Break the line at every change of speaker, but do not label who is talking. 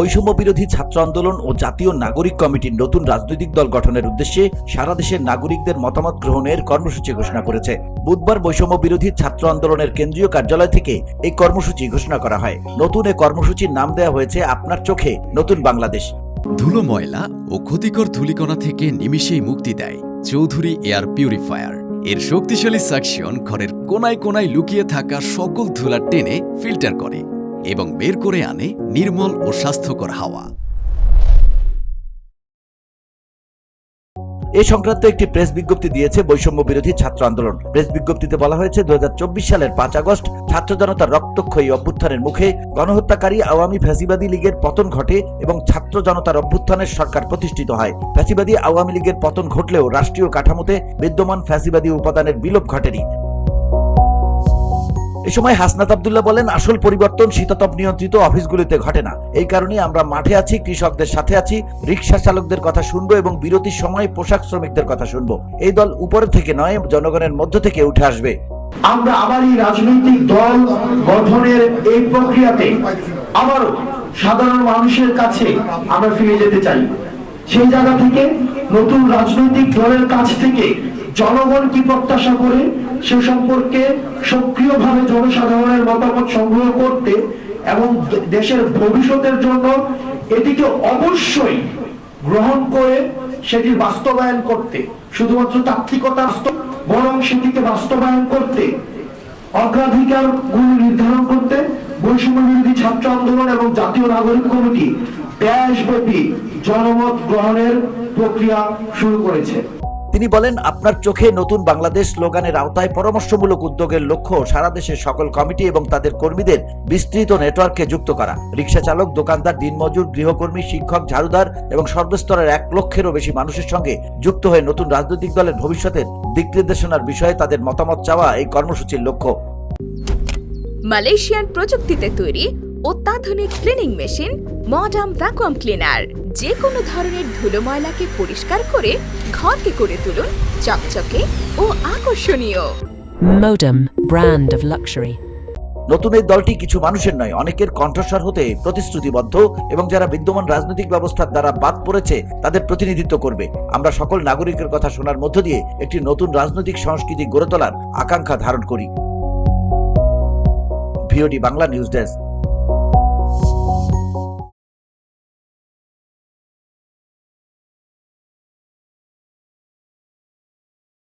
বৈষম্য বিরোধী ছাত্র আন্দোলন ও জাতীয় নাগরিক কমিটির নতুন রাজনৈতিক দল গঠনের উদ্দেশ্যে সারা দেশের নাগরিকদের মতামত গ্রহণের কর্মসূচি ঘোষণা করেছে। বুধবার বৈষম্য বিরোধী ছাত্র আন্দোলনের কেন্দ্রীয় কার্যালয় থেকে এই কর্মসূচি ঘোষণা করা হয়। নতুন এই কর্মসূচির নাম দেওয়া হয়েছে আপনার চোখে নতুন বাংলাদেশ।
ধুলো, ময়লা ও ক্ষতিকর ধূলিকণা থেকে নিমিষেই মুক্তি দেয় চৌধুরী এয়ার পিউরিফায়ার। এর শক্তিশালী সাকশন ঘরের কোনায় কোনায় লুকিয়ে থাকা সকল ধুলা টেনে ফিল্টার করে এবং বের করে আনে নির্মল ও স্বাস্থ্যকর হাওয়া।
এ সংক্রান্ত একটি প্রেস বিজ্ঞপ্তি দিয়েছে বৈষম্য বিরোধী ছাত্র আন্দোলন। প্রেস বিজ্ঞপ্তিতে বলা হয়েছে, 2024 সালের 5 আগস্ট ছাত্র জনতার রক্তক্ষয়ী অভ্যুত্থানের মুখে গণহত্যাকারী আওয়ামী ফ্যাসিবাদী লীগের পতন ঘটে এবং ছাত্র জনতার অভ্যুত্থানের সরকার প্রতিষ্ঠিত হয়। ফ্যাসিবাদী আওয়ামী লীগের পতন ঘটলেও রাষ্ট্রীয় কাঠামোতে বিদ্যমান ফ্যাসিবাদী উপাদানের বিলোপ ঘটেনি। এ সময় হাসনাত আব্দুল্লাহ বলেন, আসল পরিবর্তন শীতাতপ নিয়ন্ত্রিত অফিসগুলিতে ঘটে না। এই কারণে আমরা মাঠে আছি, কৃষকদের সাথে আছি, রিকশা চালকদের কথা শুনবো এবং বিরতির সময় পোশাক শ্রমিকদের কথা শুনবো। এই দল উপরে থেকে নয়, জনগণের মধ্য থেকে উঠে আসবে।
আমরা আবার এই রাজনৈতিক দল গঠনের এই প্রক্রিয়াতে আবারও সাধারণ মানুষের কাছে আমরা ফিরে যেতে চাই। সেই জায়গা থেকে নতুন রাজনৈতিক দলের কাছ থেকে জনগণ কি প্রত্যাশা করে সে সম্পর্কে সক্রিয়ভাবে জনসাধারণের মতামত সংগ্রহ করতে এবং দেশের ভবিষ্যতের জন্য এটিকে অবশ্যই গ্রহণ করে সেটি বাস্তবায়ন করতে, শুধুমাত্র তাত্ত্বিকতা বরং সেটিকে বাস্তবায়ন করতে অগ্রাধিকারগুলো নির্ধারণ করতে বৈষম্য বিরোধী ছাত্র আন্দোলন এবং জাতীয় নাগরিক কমিটি দেশব্যাপী জনমত গ্রহণের প্রক্রিয়া শুরু করেছে।
তিনি বলেন, আপনার চোখে নতুন বাংলাদেশ স্লোগানের আওতায় পরামর্শমূলক উদ্যোগের লক্ষ্য সারা দেশের সকল কমিটি এবং তাদের কর্মীদের বিস্তৃত নেটওয়ার্কে যুক্ত করা। রিকশা চালক, দোকানদার, দিনমজুর, গৃহকর্মী, শিক্ষক, ঝাড়ুদার এবং সর্বস্তরের 1 লক্ষেরও বেশি মানুষের সঙ্গে যুক্ত হয়ে নতুন রাজনৈতিক দলের ভবিষ্যতের দিক নির্দেশনার বিষয়ে তাদের মতামত চাওয়া এই কর্মসূচির লক্ষ্য।
মালয়েশিয়ান প্রযুক্তিতে তৈরি অত্যাধুনিক cleaning machine modern vacuum cleaner যে কোনো ধরনের ধুলো ময়লাকে পরিষ্কার করে ঘরকে করে তুলুন চকচকে ও আকর্ষণীয়।
Modem, brand of luxury.
নতুন এই দলটি কিছু মানুষের নয়, অনেকের কণ্ঠস্বর হতে প্রতিশ্রুতিবদ্ধ এবং যারা বিদ্যমান রাজনৈতিক ব্যবস্থার দ্বারা বাদ পড়েছে তাদের প্রতিনিধিত্ব করবে। আমরা সকল নাগরিকের কথা শোনার মধ্য দিয়ে একটি নতুন রাজনৈতিক সংস্কৃতি গড়ে তোলার আকাঙ্ক্ষা ধারণ করি। VOD Bangla news desk.